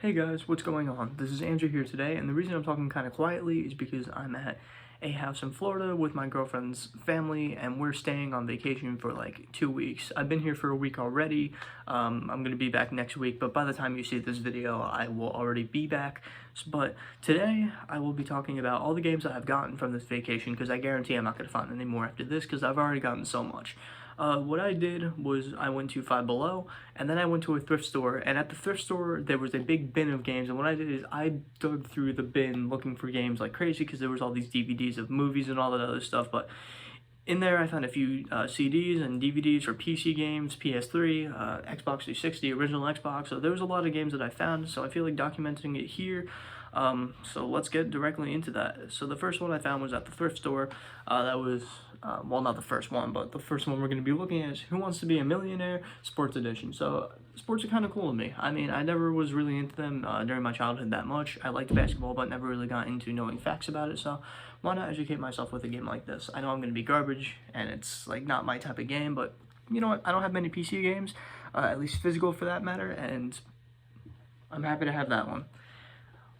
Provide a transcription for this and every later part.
Hey guys, what's going on? This is Andrew here today, and the reason I'm talking kind of quietly is because I'm at a house in Florida with my girlfriend's family, and we're staying on vacation for like 2 weeks. I've been here for a week already. I'm going to be back next week, but by the time you see this video, I will already be back. But today, I will be talking about all the games that I've gotten from this vacation, because I guarantee I'm not going to find any more after this, because I've already gotten so much. What I did was I went to Five Below, and then I went to a thrift store, and at the thrift store there was a big bin of games, and what I did is I dug through the bin looking for games like crazy, because there was all these DVDs of movies and all that other stuff, but in there I found a few CDs and DVDs for PC games, PS3, Xbox 360, original Xbox, so there was a lot of games that I found, so I feel like documenting it here. So let's get directly into that. So the first one I found was at the thrift store. That was, well, not the first one, but the first one we're going to be looking at is Who Wants to Be a Millionaire? Sports Edition. So sports are kind of cool to me. I mean, I never was really into them during my childhood that much. I liked basketball, but never really got into knowing facts about it. So why not educate myself with a game like this? I know I'm going to be garbage, and it's like not my type of game, but you know what? I don't have many PC games, at least physical for that matter, and I'm happy to have that one.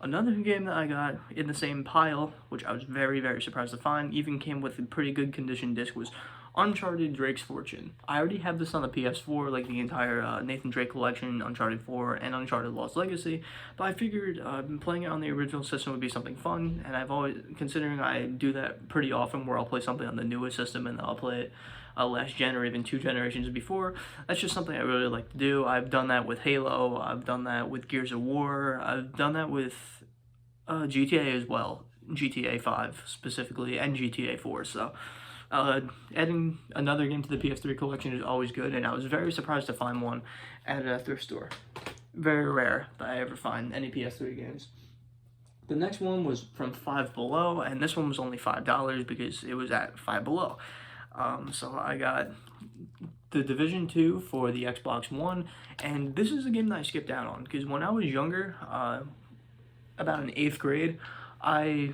Another game that I got in the same pile, which I was very, very surprised to find, even came with a pretty good condition disc, was Uncharted's Fortune. I already have this on the PS4, like the entire Nathan Drake collection, Uncharted 4, and Uncharted Lost Legacy, but I figured playing it on the original system would be something fun, and I've always, considering I do that pretty often where I'll play something on the newest system and then I'll play it last gen or even 2 generations before, that's just something I really like to do. I've done that with Halo, I've done that with Gears of War, I've done that with GTA as well, GTA 5 specifically, and GTA 4, so adding another game to the PS3 collection is always good, and I was very surprised to find one at a thrift store. Very rare that I ever find any PS3 games. The next one was from Five Below, and this one was only $5 because it was at Five Below. So I got The Division 2 for the Xbox One, and this is a game that I skipped out on, because when I was younger, about in 8th grade, I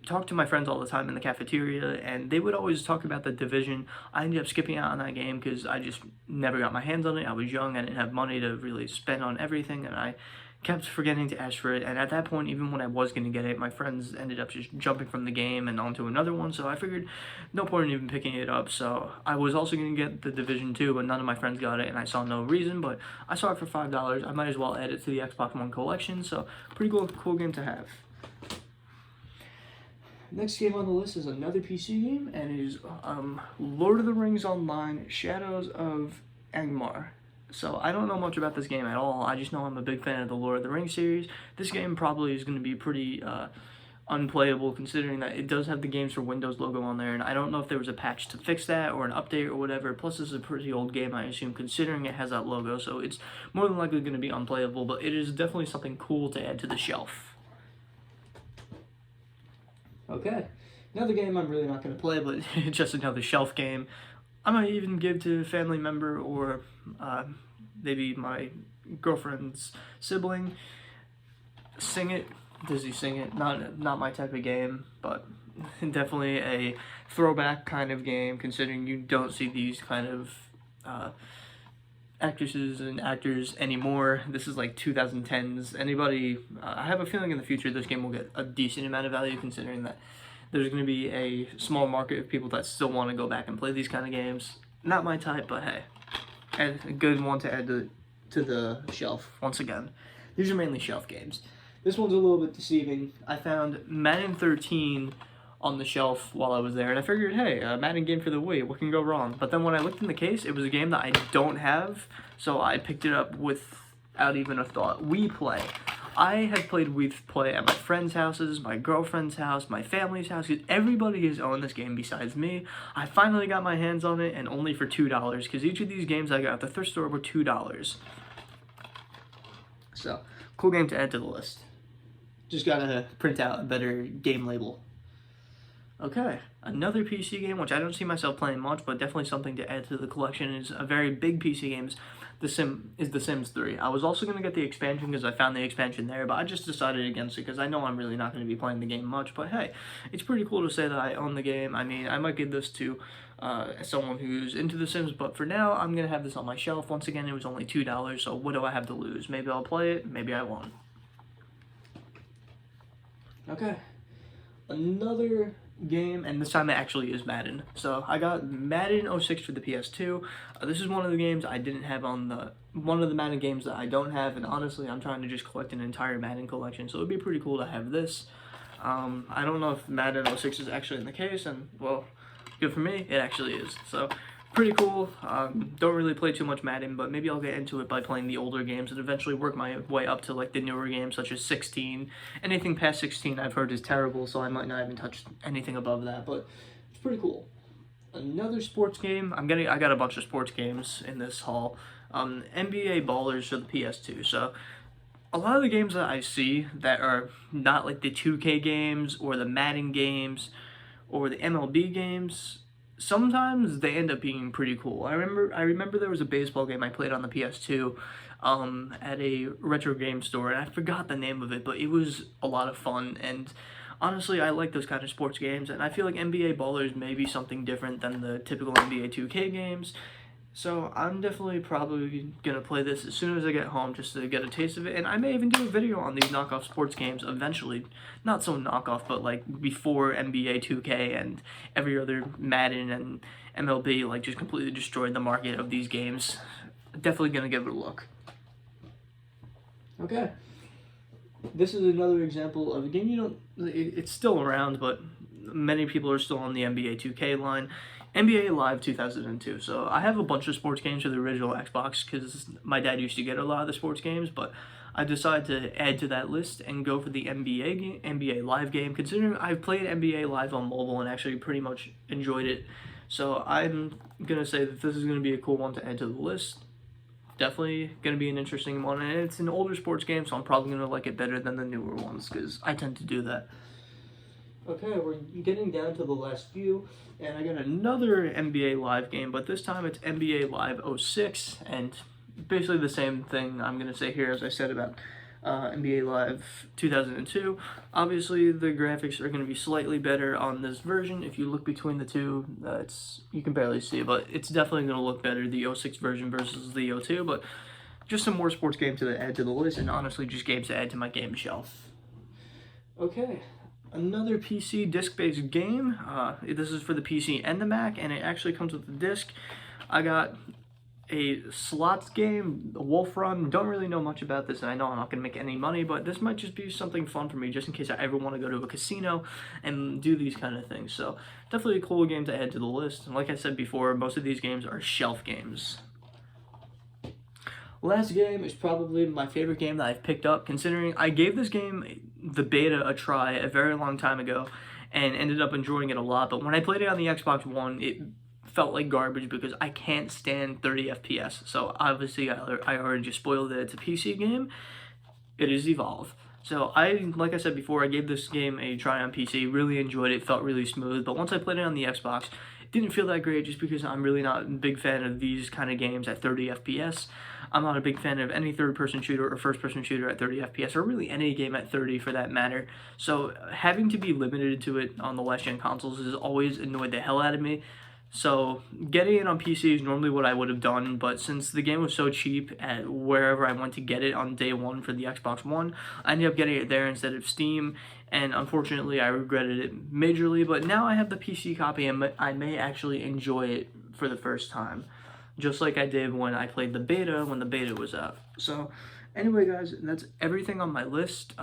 talked to my friends all the time in the cafeteria, and they would always talk about The Division. I ended up skipping out on that game because I just never got my hands on it. I was young, I didn't have money to really spend on everything, and I kept forgetting to ask for it, and at that point, even when I was going to get it, my friends ended up just jumping from the game and onto another one, so I figured no point in even picking it up. So I was also going to get The Division 2, but none of my friends got it, and I saw no reason, but I saw it for $5. I might as well add it to the Xbox One collection, so pretty cool game to have. Next game on the list is another PC game, and it is Lord of the Rings Online Shadows of Angmar. So I don't know much about this game at all. I just know I'm a big fan of the Lord of the Rings series. This game probably is going to be pretty unplayable, considering that it does have the Games for Windows logo on there, and I don't know if there was a patch to fix that or an update or whatever. Plus, this is a pretty old game, I assume, considering it has that logo, so it's more than likely going to be unplayable, but it is definitely something cool to add to the shelf. Okay, another game I'm really not going to play, but it's just another shelf game. I might even give to a family member or maybe my girlfriend's sibling. Sing It. Does he Sing It? Not my type of game, but definitely a throwback kind of game, considering you don't see these kind of actresses and actors anymore. This is like 2010s. Anybody, I have a feeling in the future this game will get a decent amount of value, considering that there's going to be a small market of people that still want to go back and play these kind of games. Not my type, but hey, a good one to add to the shelf once again. These are mainly shelf games. This one's a little bit deceiving. I found Madden XIII on the shelf while I was there, and I figured, hey, a Madden game for the Wii, what can go wrong? But then when I looked in the case, it was a game that I don't have, so I picked it up without even a thought. Wii Play. I have played Wii Play at my friends' houses, my girlfriend's house, my family's house, because everybody has owned this game besides me. I finally got my hands on it, and only for $2, because each of these games I got at the thrift store were $2. So, cool game to add to the list. Just gotta print out a better game label. Okay, another PC game, which I don't see myself playing much, but definitely something to add to the collection, is a very big PC game, The Sims 3. I was also going to get the expansion because I found the expansion there, but I just decided against it because I know I'm really not going to be playing the game much, but hey, it's pretty cool to say that I own the game. I mean, I might give this to someone who's into The Sims, but for now, I'm going to have this on my shelf. Once again, it was only $2, so what do I have to lose? Maybe I'll play it, maybe I won't. Okay, another game, and this time it actually is Madden. So I got Madden 06 for the PS2. This is one of the games I didn't have on the, one of the Madden games that I don't have, and honestly I'm trying to just collect an entire Madden collection, so it'd be pretty cool to have this. I don't know if Madden 06 is actually in the case, and well, good for me, it actually is. So pretty cool. Don't really play too much Madden, but maybe I'll get into it by playing the older games and eventually work my way up to like the newer games such as 16. Anything past 16 I've heard is terrible, so I might not even touch anything above that, but it's pretty cool. Another sports game. I got a bunch of sports games in this haul. NBA Ballers for the PS2. So a lot of the games that I see that are not like the 2K games or the Madden games or the MLB games, sometimes they end up being pretty cool. I remember there was a baseball game I played on the PS2 at a retro game store, and I forgot the name of it, but it was a lot of fun, and honestly I like those kind of sports games, and I feel like NBA Ballers may be something different than the typical NBA 2K games. So I'm definitely probably gonna play this as soon as I get home just to get a taste of it, and I may even do a video on these knockoff sports games eventually. Not so knockoff, but like before NBA 2K and every other Madden and MLB like just completely destroyed the market of these games. Definitely gonna give it a look. Okay. This is another example of a game it's still around, but many people are still on the NBA 2K line. NBA Live 2002. So I have a bunch of sports games for the original Xbox because my dad used to get a lot of the sports games, but I decided to add to that list and go for the NBA Live game, considering I've played NBA Live on mobile and actually pretty much enjoyed it. So I'm going to say that this is going to be a cool one to add to the list. Definitely going to be an interesting one, and it's an older sports game, so I'm probably going to like it better than the newer ones because I tend to do that. Okay, we're getting down to the last few, and I got another NBA Live game, but this time it's NBA Live 06, and basically the same thing I'm going to say here as I said about NBA Live 2002. Obviously, the graphics are going to be slightly better on this version. If you look between the two, you can barely see it, but it's definitely going to look better, the 06 version versus the 02, but just some more sports games to add to the list, and honestly, just games to add to my game shelf. Okay. Another PC disc-based game. This is for the PC and the Mac, and it actually comes with the disc. I got a slots game, the Wolf Run. Don't really know much about this, and I know I'm not going to make any money, but this might just be something fun for me, just in case I ever want to go to a casino and do these kind of things. So definitely a cool game to add to the list. And like I said before, most of these games are shelf games. Last game is probably my favorite game that I've picked up, considering I gave this game, the beta, a try a very long time ago and ended up enjoying it a lot, but when I played it on the Xbox One, it felt like garbage because I can't stand 30 FPS. So obviously I already just spoiled it. It's a PC game. It is Evolve. So like I said before, I gave this game a try on PC, really enjoyed it, felt really smooth, but once I played it on the Xbox, it didn't feel that great just because I'm really not a big fan of these kind of games at 30 FPS. I'm not a big fan of any third-person shooter or first-person shooter at 30 FPS, or really any game at 30 for that matter. So having to be limited to it on the last-gen consoles has always annoyed the hell out of me. So getting it on PC is normally what I would have done, but since the game was so cheap at wherever I went to get it on day one for the Xbox One, I ended up getting it there instead of Steam, and unfortunately I regretted it majorly, but now I have the PC copy and I may actually enjoy it for the first time, just like I did when I played the beta when the beta was out. So anyway, guys, that's everything on my list.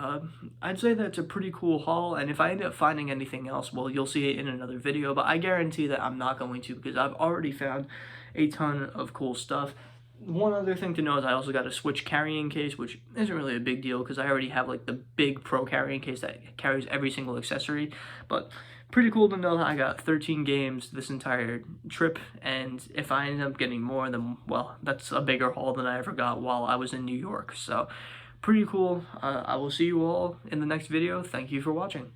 I'd say that's a pretty cool haul, and if I end up finding anything else, well, you'll see it in another video, but I guarantee that I'm not going to because I've already found a ton of cool stuff. One other thing to know is I also got a Switch carrying case, which isn't really a big deal because I already have like the big Pro carrying case that carries every single accessory, but pretty cool to know that I got 13 games this entire trip, and if I end up getting more, then, well, that's a bigger haul than I ever got while I was in New York. So pretty cool. I will see you all in the next video. Thank you for watching.